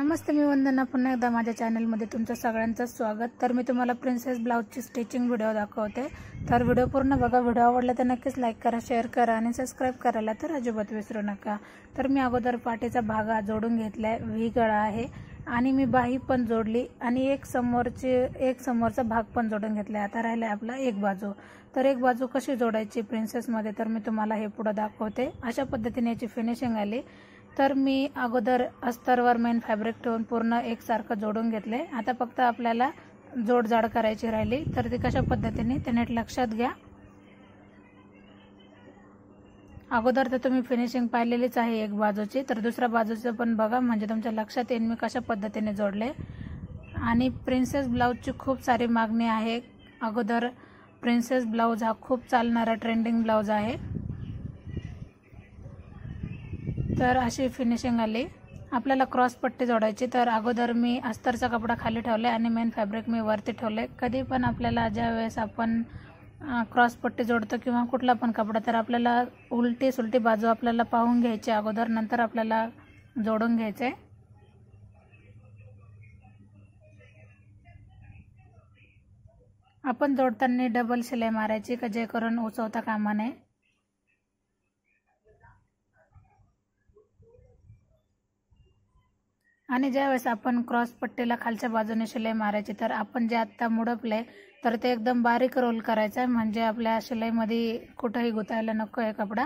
नमस्ते, मी वंदना. पुन्हा एकदा माझ्या चॅनलमध्ये तुमचं सगळ्यांचं स्वागत. तर मी तुम्हाला प्रिन्सेस ब्लाउजची स्टिचिंग व्हिडिओ दाखवते. तर व्हिडिओ पूर्ण बघा. व्हिडिओ आवडला तर नक्कीच लाईक करा, शेअर करा आणि सबस्क्राईब करायला तर अजिबात विसरू नका. तर मी अगोदर पाठीचा भाग जोडून घेतलाय. व्ही गळा आहे आणि मी बाही पण जोडली आणि एक समोरचा भाग पण जोडून घेतलाय. आता राहिलाय आपला एक बाजू. तर एक बाजू कशी जोडायची प्रिन्सेसमध्ये तर मी तुम्हाला हे पुढे दाखवते. अशा पद्धतीने याची फिनिशिंग आली. तर मी अगोदर अस्तरवर मेन फॅब्रिक ठेवून पूर्ण एकसारखं जोडून घेतले. आता फक्त आपल्याला जोडजाड करायची राहिली. तर ती कशा पद्धतीने ते नीट लक्षात घ्या. अगोदर तर तुम्ही फिनिशिंग पाहिलेलीच आहे एक बाजूची, तर दुसऱ्या बाजूचं पण बघा, म्हणजे तुमच्या लक्षात येईल मी कशा पद्धतीने जोडले. आणि प्रिन्सेस ब्लाउजची खूप सारी मागणी आहे. अगोदर प्रिन्सेस ब्लाउज हा खूप चालणारा ट्रेंडिंग ब्लाउज आहे. तर अशी फिनिशिंग आली. आपल्याला क्रॉस पट्टी जोडायची. तर अगोदर मी अस्तरचा कपडा खाली ठेवला आणि मेन फॅब्रिक मी वरती ठेवले. कधी पण आपल्याला ज्या वेळेस आपण क्रॉस पट्टी जोडतो किंवा कुठला पण कपडा, तर आपल्याला उलटी सुलटी बाजू आपल्याला पाहून घ्यायची अगोदर, नंतर आपल्याला जोडून घ्यायचे. आपण जोडताना डबल शिलाई मारायची का जे करून उचवता कामा नये. आणि ज्यावेळेस आपण क्रॉस पट्टीला खालच्या बाजूने शिलाई मारायची, तर आपण जे आत्ता मुडपले तर ते एकदम बारीक रोल करायचा, म्हणजे आपल्या शिलाईमध्ये कुठेही गुतायला नको आहे कपडा.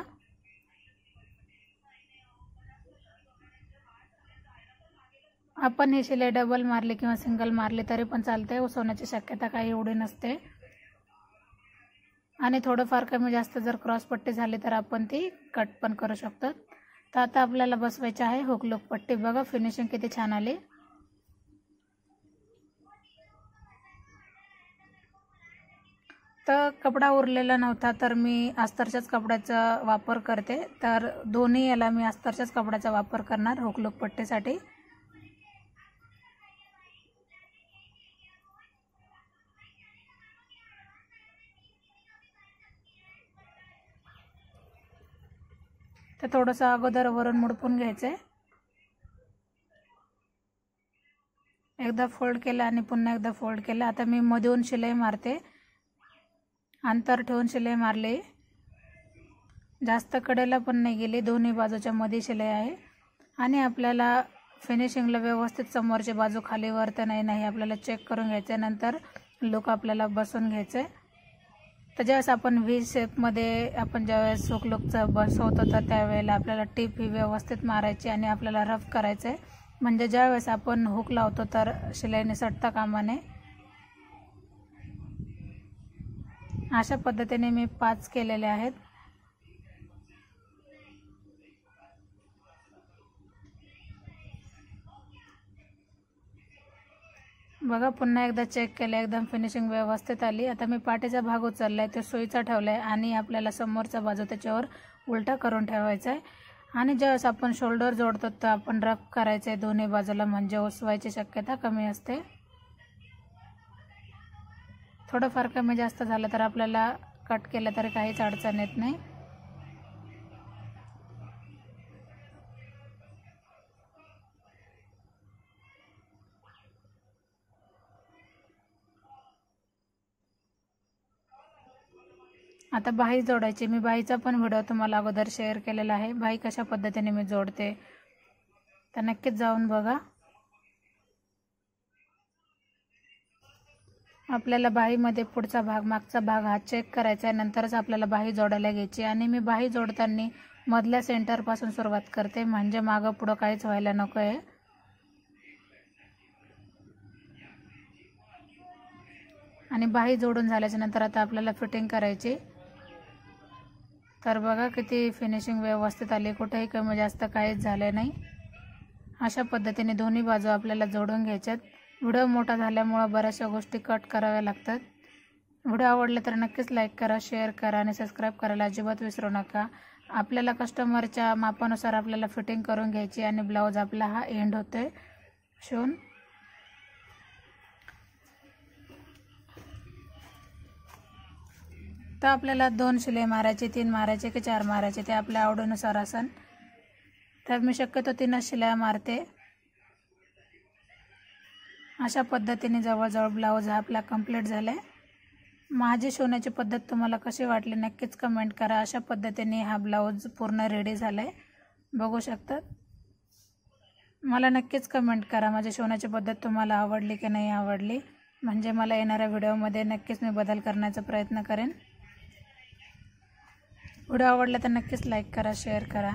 आपण ही शिलाई डबल मारली किंवा सिंगल मारली तरी पण चालते, उसवण्याची शक्यता काही एवढी नसते. आणि थोडंफार कमी जास्त जर क्रॉस पट्टी झाली तर आपण ती कट पण करू शकतो. तर आता आपल्याला बसवायची आहे हुक लूक पट्टी. बघा फिनिशिंग किती छान आली. तर कपडा उरलेला नव्हता तर मी अस्तरच्याच कपड्याचा वापर करते. तर दोन्ही याला मी अस्तरच्याच कपड्याचा वापर करणार हुक लूक पट्टीसाठी. तर थोडंसं अगोदर वरून मुडपून घ्यायचं. एकदा फोल्ड केलं आणि पुन्हा एकदा फोल्ड केलं. आता मी मधून शिलाई मारते. अंतर ठेवून शिलाई मारली. जास्त कडेला पण नाही गेली, दोन्ही बाजूच्या मध्ये शिलाई आहे. आणि आपल्याला फिनिशिंगला व्यवस्थित समोरची बाजू खाली वर तर नाही आपल्याला चेक करून घ्यायचं. नंतर लूक आपल्याला बसवून घ्यायचं. तर ज्यावेळेस आपण व्ही शेपमध्ये आपण ज्यावेळेस हुक लूकचं बसवतो तर त्यावेळेला आपल्याला टीप ही व्यवस्थित मारायची आणि आपल्याला रफ करायचं आहे, म्हणजे ज्यावेळेस आपण हुक लावतो तर शिलाई निसटता कामा नये. अशा पद्धतीने मी 5 केलेले आहेत. बघा पुन्हा एकदा चेक केलं, एकदम फिनिशिंग व्यवस्थित आली. आता मी पाठीचा भाग उचललाय, तो सुईचा ठेवलाय आणि आपल्याला समोरचा बाजू त्याच्यावर उलटा करून ठेवायचा आहे. आणि ज्यावेळेस आपण शोल्डर जोडतो तर आपण रफ करायचं आहे दोन्ही बाजूला, म्हणजे उसवायची शक्यता कमी असते. थोडंफार कमी जास्त झालं तर आपल्याला कट केलं तरी काहीच अडचण येत नाही. आता बाही जोडायची. मी बाहीचा पण व्हिडिओ तुम्हाला अगोदर शेअर केलेला आहे. बाही कशा पद्धतीने मी जोडते तर नक्कीच जाऊन बघा. आपल्याला बाहीमध्ये पुढचा भाग मागचा भाग हा चेक करायचा आहे, नंतरच आपल्याला बाही जोडायला घ्यायची. आणि मी बाही जोडताना मधल्या सेंटरपासून सुरुवात करते, म्हणजे मागं पुढं काहीच व्हायला नको आहे. आणि बाही जोडून झाल्याच्या नंतर आता आपल्याला फिटिंग करायची. तर बघा किती फिनिशिंग व्यवस्थित आली, कुठेही कमी जास्त काहीच झाले नाही. अशा पद्धतीने दोन्ही बाजू आपल्याला जोडून घ्यायच्यात. व्हिडिओ मोठा झाल्यामुळे बऱ्याचशा गोष्टी कट कराव्या लागतात. व्हिडिओ आवडले तर नक्कीच लाईक करा, शेअर करा आणि सबस्क्राईब करायला अजिबात विसरू नका. आपल्याला कस्टमरच्या मापानुसार आपल्याला फिटिंग करून घ्यायची आणि ब्लाऊज आपला हा एंड होतोय शिवून. तर आपल्याला 2 शिलाई मारायची, 3 मारायचे की 4 मारायचे ते आपल्या आवडीनुसार असेल. तर मी शक्यतो 3 शिलाई मारते. अशा पद्धतीने जवळजवळ ब्लाऊज हा आपला कंप्लीट झाला आहे। माझी शिवण्याची पद्धत तुम्हाला कशी वाटली नक्कीच कमेंट करा। अशा पद्धतीने हा ब्लाऊज पूर्ण रेडी झाला आहे, बघू शकता। मला नक्कीच कमेंट करा माझी शिवण्याची पद्धत तुम्हाला आवडली की नाही आवडली, म्हणजे मला येणाऱ्या व्हिडिओमध्ये नक्कीच मी बदल करण्याचा प्रयत्न करेन। व्हिडिओ आवडला तर नक्कीच लाईक करा, शेअर करा।